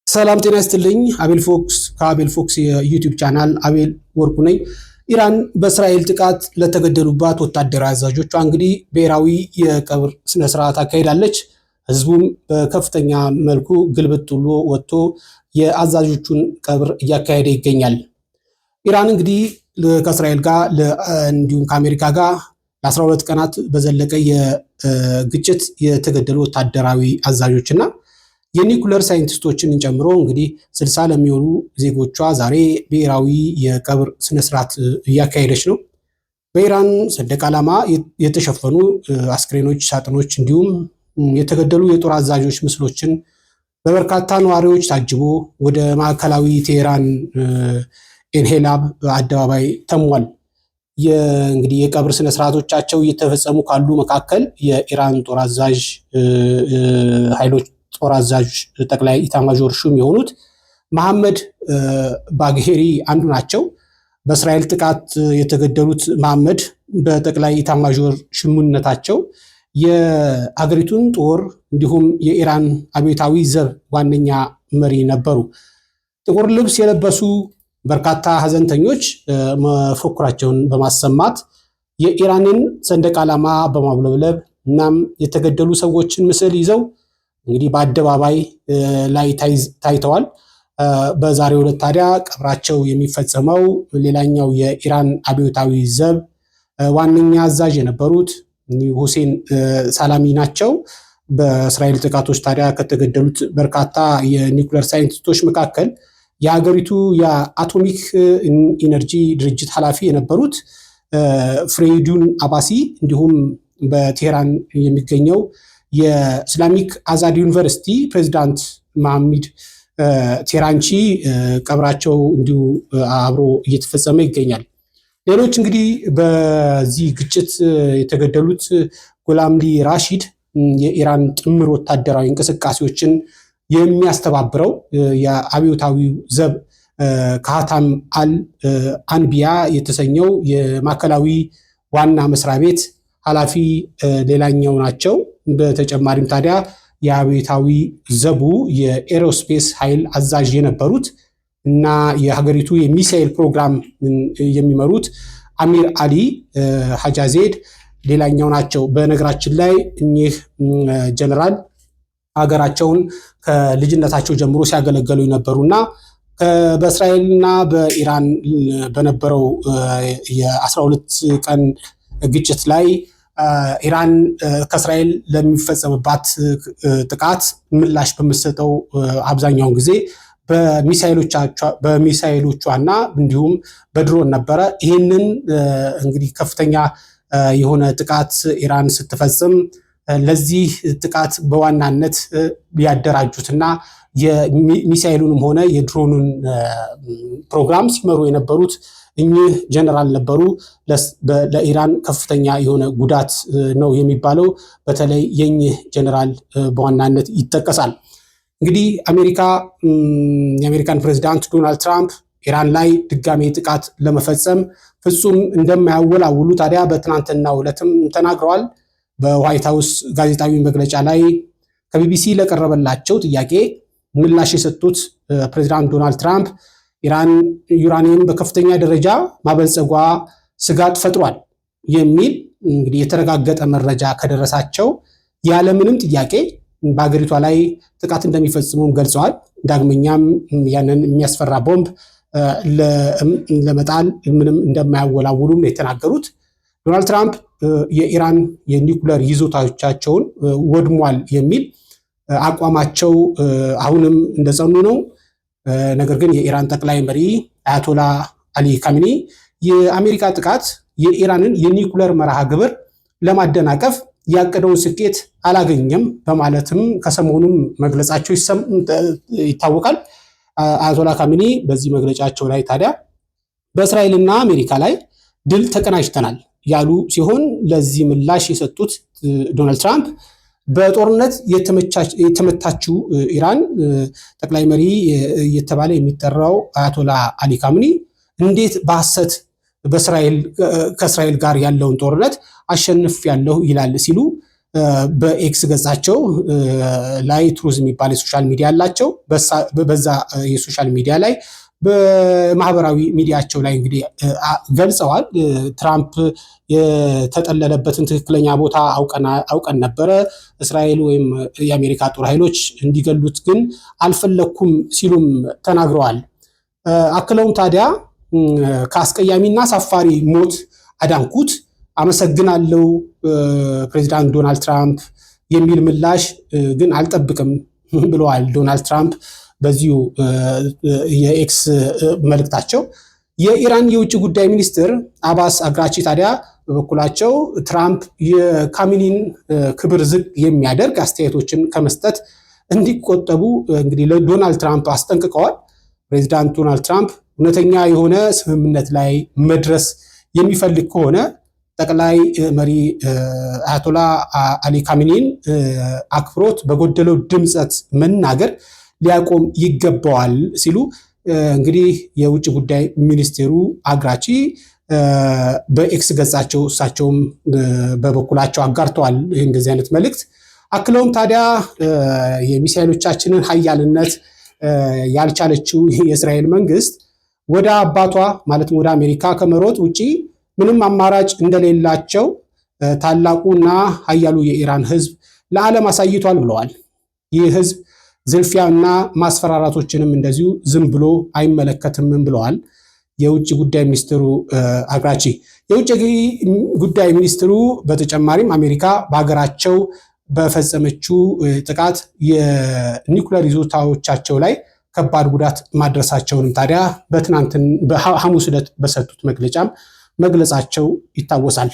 ሰላም ጤና ይስጥልኝ። አቤል ፎክስ ከአቤል ፎክስ የዩቲዩብ ቻናል አቤል ወርቁ ነኝ። ኢራን በእስራኤል ጥቃት ለተገደሉባት ወታደራዊ አዛዦቿ እንግዲህ ብሔራዊ የቀብር ስነስርዓት አካሂዳለች። ህዝቡም በከፍተኛ መልኩ ግልብጥ ብሎ ወጥቶ የአዛዦቹን ቀብር እያካሄደ ይገኛል። ኢራን እንግዲህ ከእስራኤል ጋር እንዲሁም ከአሜሪካ ጋር ለ12 ቀናት በዘለቀ የግጭት የተገደሉ ወታደራዊ አዛዦችና የኒኩለር ሳይንቲስቶችን ጨምሮ እንግዲህ 60 ለሚሆኑ ዜጎቿ ዛሬ ብሔራዊ የቀብር ስነስርዓት እያካሄደች ነው። በኢራን ሰንደቅ ዓላማ የተሸፈኑ አስክሬኖች፣ ሳጥኖች እንዲሁም የተገደሉ የጦር አዛዦች ምስሎችን በበርካታ ነዋሪዎች ታጅቦ ወደ ማዕከላዊ ቴሄራን ኤንሄላብ አደባባይ ተሟል። እንግዲህ የቀብር ስነስርዓቶቻቸው እየተፈጸሙ ካሉ መካከል የኢራን ጦር አዛዥ ኃይሎች ጦር አዛዥ ጠቅላይ ኢታማዦር ሹም የሆኑት መሐመድ ባግሄሪ አንዱ ናቸው። በእስራኤል ጥቃት የተገደሉት መሐመድ በጠቅላይ ኢታማዦር ሹምነታቸው የአገሪቱን ጦር እንዲሁም የኢራን አብዮታዊ ዘብ ዋነኛ መሪ ነበሩ። ጥቁር ልብስ የለበሱ በርካታ ሀዘንተኞች መፈክራቸውን በማሰማት የኢራንን ሰንደቅ ዓላማ በማውለብለብ እናም የተገደሉ ሰዎችን ምስል ይዘው እንግዲህ በአደባባይ ላይ ታይተዋል። በዛሬው ዕለት ታዲያ ቀብራቸው የሚፈጸመው ሌላኛው የኢራን አብዮታዊ ዘብ ዋነኛ አዛዥ የነበሩት ሁሴን ሳላሚ ናቸው። በእስራኤል ጥቃቶች ታዲያ ከተገደሉት በርካታ የኒውክሌር ሳይንቲስቶች መካከል የሀገሪቱ የአቶሚክ ኢነርጂ ድርጅት ኃላፊ የነበሩት ፍሬዱን አባሲ እንዲሁም በቴህራን የሚገኘው የእስላሚክ አዛድ ዩኒቨርሲቲ ፕሬዚዳንት መሐመድ ቴራንቺ ቀብራቸው እንዲሁ አብሮ እየተፈጸመ ይገኛል። ሌሎች እንግዲህ በዚህ ግጭት የተገደሉት ጎላምዲ ራሺድ የኢራን ጥምር ወታደራዊ እንቅስቃሴዎችን የሚያስተባብረው የአብዮታዊ ዘብ ካታም አል አንቢያ የተሰኘው የማዕከላዊ ዋና መስሪያ ቤት ኃላፊ ሌላኛው ናቸው። በተጨማሪም ታዲያ የአብዮታዊ ዘቡ የኤሮስፔስ ኃይል አዛዥ የነበሩት እና የሀገሪቱ የሚሳኤል ፕሮግራም የሚመሩት አሚር አሊ ሀጃዜድ ሌላኛው ናቸው። በነገራችን ላይ እኚህ ጀነራል ሀገራቸውን ከልጅነታቸው ጀምሮ ሲያገለገሉ የነበሩና በእስራኤልና በኢራን በነበረው የ12 ቀን ግጭት ላይ ኢራን ከእስራኤል ለሚፈጸምባት ይህንን ምላሽ በምትሰጠው አብዛኛውን ጊዜ በሚሳኤሎቿና እንዲሁም በድሮን ነበረ። ይህንን እንግዲህ ከፍተኛ የሆነ ጥቃት ኢራን ስትፈጽም ለዚህ ጥቃት በዋናነት ያደራጁትና የሚሳኤሉንም ሆነ የድሮኑን ፕሮግራም ሲመሩ የነበሩት እኚህ ጀነራል ነበሩ። ለኢራን ከፍተኛ የሆነ ጉዳት ነው የሚባለው። በተለይ የእኚህ ጀነራል በዋናነት ይጠቀሳል። እንግዲህ የአሜሪካን ፕሬዚዳንት ዶናልድ ትራምፕ ኢራን ላይ ድጋሜ ጥቃት ለመፈጸም ፍጹም እንደማያወላውሉ ታዲያ በትናንትናው ዕለትም ተናግረዋል። በዋይት ሃውስ ጋዜጣዊ መግለጫ ላይ ከቢቢሲ ለቀረበላቸው ጥያቄ ምላሽ የሰጡት ፕሬዚዳንት ዶናልድ ትራምፕ ኢራን ዩራኒየም በከፍተኛ ደረጃ ማበልጸጓ ስጋት ፈጥሯል የሚል እንግዲህ የተረጋገጠ መረጃ ከደረሳቸው ያለምንም ጥያቄ በሀገሪቷ ላይ ጥቃት እንደሚፈጽሙም ገልጸዋል። ዳግመኛም ያንን የሚያስፈራ ቦምብ ለመጣል ምንም እንደማያወላውሉም የተናገሩት ዶናልድ ትራምፕ የኢራን የኒውክለር ይዞታዎቻቸውን ወድሟል የሚል አቋማቸው አሁንም እንደጸኑ ነው። ነገር ግን የኢራን ጠቅላይ መሪ አያቶላ አሊ ካሚኒ የአሜሪካ ጥቃት የኢራንን የኒውክለር መርሃ ግብር ለማደናቀፍ ያቀደውን ስኬት አላገኘም በማለትም ከሰሞኑም መግለጻቸው ይታወቃል። አያቶላ ካሚኒ በዚህ መግለጫቸው ላይ ታዲያ በእስራኤልና አሜሪካ ላይ ድል ተቀናጅተናል ያሉ ሲሆን ለዚህ ምላሽ የሰጡት ዶናልድ ትራምፕ በጦርነት የተመታችው ኢራን ጠቅላይ መሪ እየተባለ የሚጠራው አያቶላ አሊ ካሚኒ እንዴት በሐሰት ከእስራኤል ጋር ያለውን ጦርነት አሸንፍ ያለሁ ይላል ሲሉ በኤክስ ገጻቸው ላይ ትሩዝ የሚባል የሶሻል ሚዲያ አላቸው። በዛ የሶሻል ሚዲያ ላይ በማህበራዊ ሚዲያቸው ላይ እንግዲህ ገልጸዋል። ትራምፕ የተጠለለበትን ትክክለኛ ቦታ አውቀን ነበረ፣ እስራኤል ወይም የአሜሪካ ጦር ኃይሎች እንዲገሉት ግን አልፈለኩም ሲሉም ተናግረዋል። አክለውም ታዲያ ከአስቀያሚና አሳፋሪ ሞት አዳንኩት፣ አመሰግናለሁ ፕሬዚዳንት ዶናልድ ትራምፕ የሚል ምላሽ ግን አልጠብቅም ብለዋል ዶናልድ ትራምፕ በዚሁ የኤክስ መልእክታቸው። የኢራን የውጭ ጉዳይ ሚኒስትር አባስ አግራቺ ታዲያ በበኩላቸው ትራምፕ የካሚኒን ክብር ዝቅ የሚያደርግ አስተያየቶችን ከመስጠት እንዲቆጠቡ እንግዲህ ለዶናልድ ትራምፕ አስጠንቅቀዋል። ፕሬዚዳንት ዶናልድ ትራምፕ እውነተኛ የሆነ ስምምነት ላይ መድረስ የሚፈልግ ከሆነ ጠቅላይ መሪ አያቶላ አሊ ካሚኒን አክብሮት በጎደለው ድምፀት መናገር ሊያቆም ይገባዋል ሲሉ እንግዲህ የውጭ ጉዳይ ሚኒስቴሩ አግራቺ በኤክስ ገጻቸው እሳቸውም በበኩላቸው አጋርተዋል እንደዚህ አይነት መልእክት። አክለውም ታዲያ የሚሳኤሎቻችንን ኃያልነት ያልቻለችው የእስራኤል መንግስት ወደ አባቷ ማለትም ወደ አሜሪካ ከመሮጥ ውጪ ምንም አማራጭ እንደሌላቸው ታላቁና ኃያሉ የኢራን ህዝብ ለዓለም አሳይቷል ብለዋል። ይህ ህዝብ ዝልፊያና ማስፈራራቶችንም እንደዚሁ ዝም ብሎ አይመለከትም ብለዋል የውጭ ጉዳይ ሚኒስትሩ አግራቺ። የውጭ ጉዳይ ሚኒስትሩ በተጨማሪም አሜሪካ በሀገራቸው በፈጸመችው ጥቃት የኒውክሌር ይዞታዎቻቸው ላይ ከባድ ጉዳት ማድረሳቸውንም ታዲያ በሐሙስ ዕለት በሰጡት መግለጫም መግለጻቸው ይታወሳል።